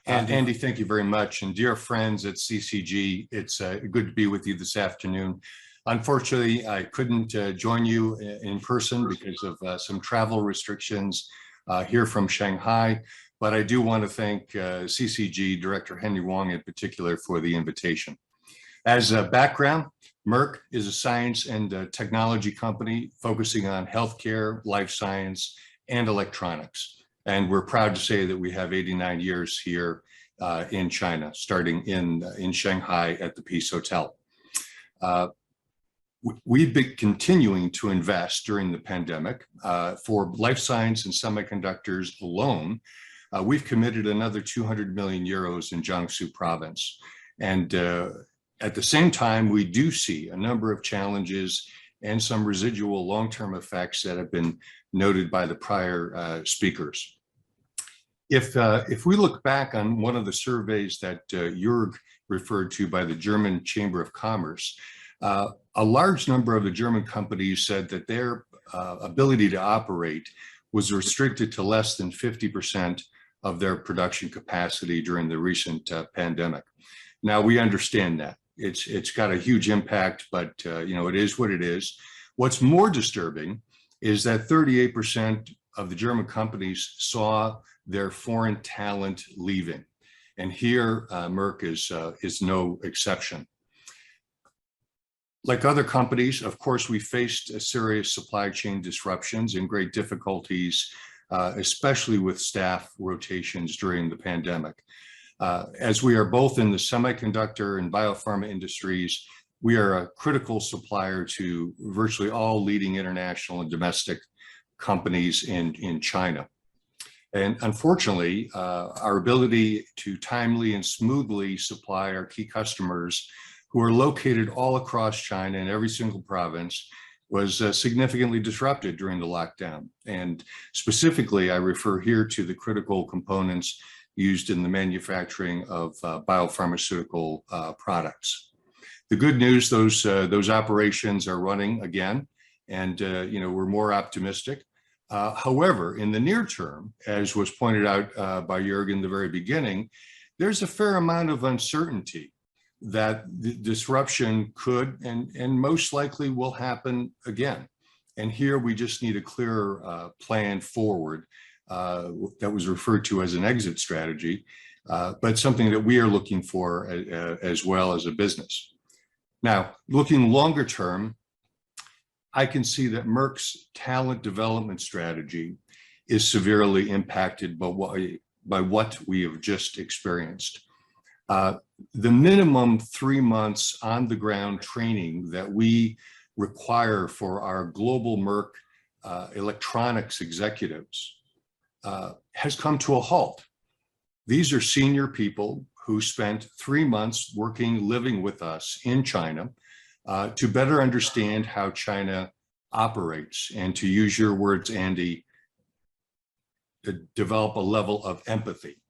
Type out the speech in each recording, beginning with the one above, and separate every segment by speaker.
Speaker 1: Andy, thank you very much. And dear friends at CCG, it's good to be with you this afternoon. Unfortunately, I couldn't join you in person because of some travel restrictions here from Shanghai, but I do want to thank CCG Director Henry Wong in particular for the invitation. As a background, Merck is a science and technology company focusing on healthcare, life science, and electronics. And we're proud to say that we have 89 years here in China, starting in Shanghai at the Peace Hotel. We've been continuing to invest during the pandemic. For life science and semiconductors alone, we've committed another 200 million euros in Jiangsu province. And at the same time, we do see a number of challenges and some residual long-term effects that have been noted by the prior speakers. If we look back on one of the surveys that Jörg referred to by the German Chamber of Commerce, a large number of the German companies said that their ability to operate was restricted to less than 50% of their production capacity during the recent pandemic. Now, we understand that. It's got a huge impact, but it is what it is. What's more disturbing is that 38% of the German companies saw their foreign talent leaving. And here, Merck is no exception. Like other companies, of course, we faced serious supply chain disruptions and great difficulties, especially with staff rotations during the pandemic. As we are both in the semiconductor and biopharma industries, we are a critical supplier to virtually all leading international and domestic companies in China. And unfortunately, our ability to timely and smoothly supply our key customers who are located all across China in every single province was significantly disrupted during the lockdown. And specifically, I refer here to the critical components used in the manufacturing of biopharmaceutical products. The good news, those operations are running again, and we're more optimistic. However, in the near term, as was pointed out by Jörg in the very beginning, there's a fair amount of uncertainty that the disruption could and most likely will happen again. And here we just need a clearer plan forward that was referred to as an exit strategy, but something that we are looking for as well as a business. Now, looking longer term, I can see that Merck's talent development strategy is severely impacted by what we have just experienced. The minimum 3 months on the ground training that we require for our global Merck electronics executives has come to a halt. These are senior people who spent 3 months living with us in China to better understand how China operates, and to use your words, Andy, to develop a level of empathy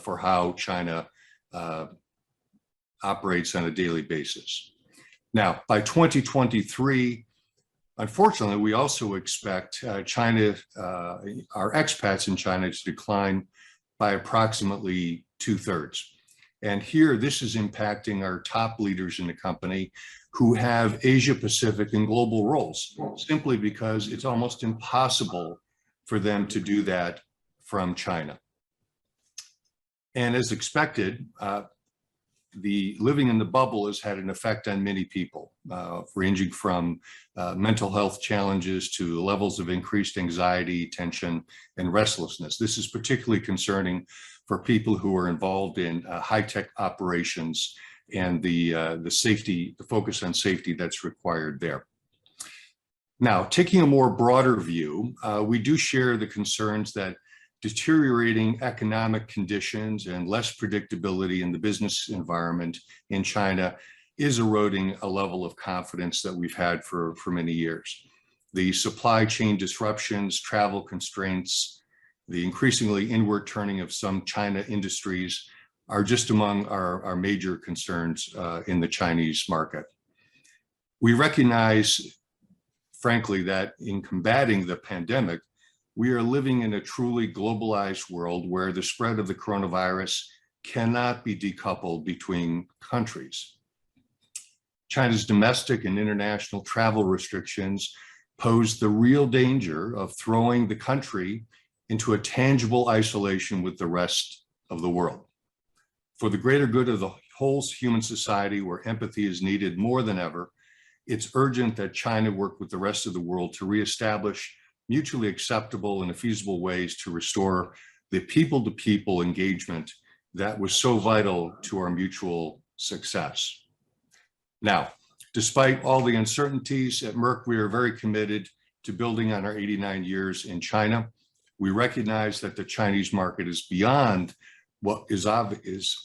Speaker 1: for how China operates on a daily basis. Now, by 2023, unfortunately, we also expect our expats in China to decline by approximately 2/3. And here, this is impacting our top leaders in the company who have Asia Pacific and global roles, simply because it's almost impossible for them to do that from China. And as expected, the living in the bubble has had an effect on many people, ranging from mental health challenges to levels of increased anxiety, tension, and restlessness. This is particularly concerning for people who are involved in high-tech operations and the focus on safety that's required there. Now, taking a more broader view, we do share the concerns that deteriorating economic conditions and less predictability in the business environment in China is eroding a level of confidence that we've had for many years. The supply chain disruptions, travel constraints, the increasingly inward turning of some China industries are just among our major concerns in the Chinese market. We recognize, frankly, that in combating the pandemic, we are living in a truly globalized world where the spread of the coronavirus cannot be decoupled between countries. China's domestic and international travel restrictions pose the real danger of throwing the country into a tangible isolation with the rest of the world. For the greater good of the whole human society, where empathy is needed more than ever, it's urgent that China work with the rest of the world to reestablish mutually acceptable and feasible ways to restore the people-to-people engagement that was so vital to our mutual success. Now, despite all the uncertainties at Merck, we are very committed to building on our 89 years in China. We recognize that the Chinese market is beyond what is obvious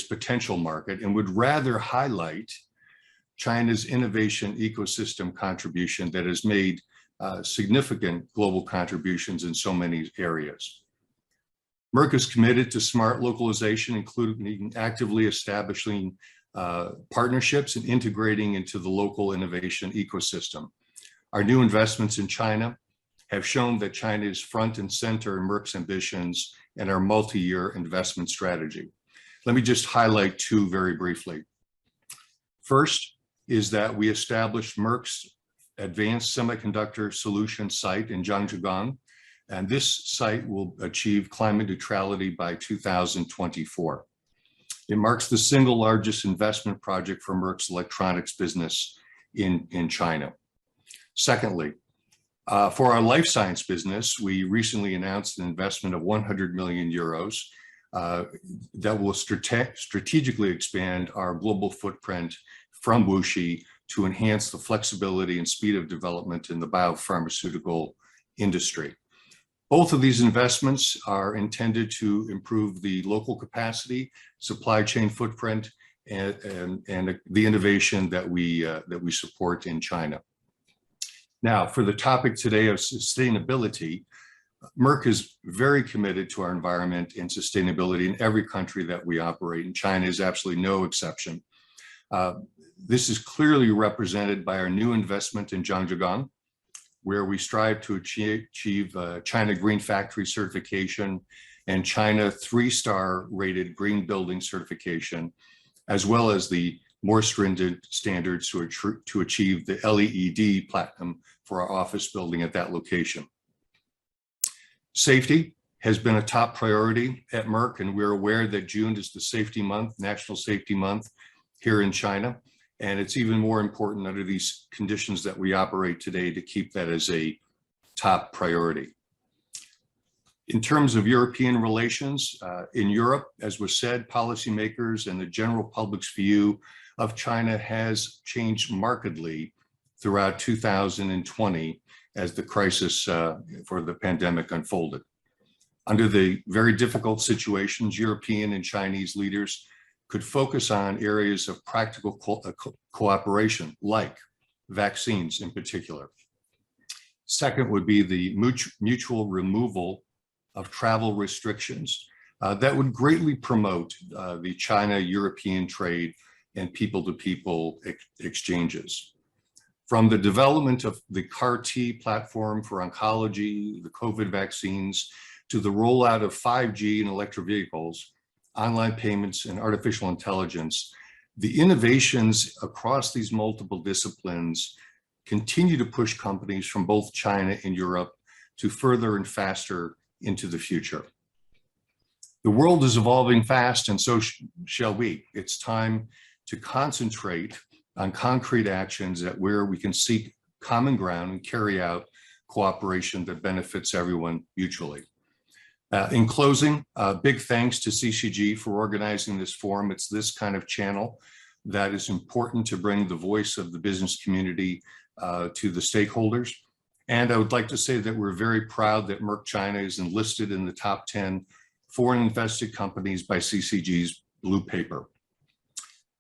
Speaker 1: potential market, and would rather highlight China's innovation ecosystem contribution that has made significant global contributions in so many areas. Merck is committed to smart localization, including actively establishing partnerships and integrating into the local innovation ecosystem. Our new investments in China have shown that China is front and center in Merck's ambitions and our multi-year investment strategy. Let me just highlight two very briefly. First is that we established Merck's Advanced Semiconductor Solutions site in Zhangjiagang, and this site will achieve climate neutrality by 2024. It marks the single largest investment project for Merck's electronics business in China. Secondly, for our life science business, we recently announced an investment of 100 million euros that will strategically expand our global footprint from Wuxi to enhance the flexibility and speed of development in the biopharmaceutical industry. Both of these investments are intended to improve the local capacity, supply chain footprint, and the innovation that we support in China. Now, for the topic today of sustainability, Merck is very committed to our environment and sustainability in every country that we operate, and China is absolutely no exception. This is clearly represented by our new investment in Zhangjiagang, where we strive to achieve China Green Factory certification and China 3-star rated green building certification, as well as the more stringent standards to achieve the LEED platinum for our office building at that location. Safety has been a top priority at Merck, and we're aware that June is the safety month, National Safety Month here in China. And it's even more important under these conditions that we operate today to keep that as a top priority. In terms of European relations, in Europe, as was said, policymakers and the general public's view of China has changed markedly throughout 2020 as the crisis for the pandemic unfolded. Under the very difficult situations, European and Chinese leaders could focus on areas of practical cooperation, like vaccines in particular. Second would be the mutual removal of travel restrictions that would greatly promote the China-European trade and people-to-people exchanges. From the development of the CAR-T platform for oncology, the COVID vaccines, to the rollout of 5G and electric vehicles, online payments, and artificial intelligence, the innovations across these multiple disciplines continue to push companies from both China and Europe to further and faster into the future. The world is evolving fast, and so shall we. It's time to concentrate on concrete actions that where we can seek common ground and carry out cooperation that benefits everyone mutually. In closing, big thanks to CCG for organizing this forum. It's this kind of channel that is important to bring the voice of the business community to the stakeholders. And I would like to say that we're very proud that Merck China is enlisted in the top 10 foreign invested companies by CCG's Blue Paper.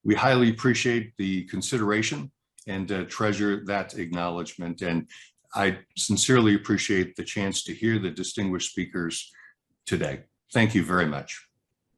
Speaker 1: We highly appreciate the consideration and treasure that acknowledgement. And I sincerely appreciate the chance to hear the distinguished speakers today. Thank you very much.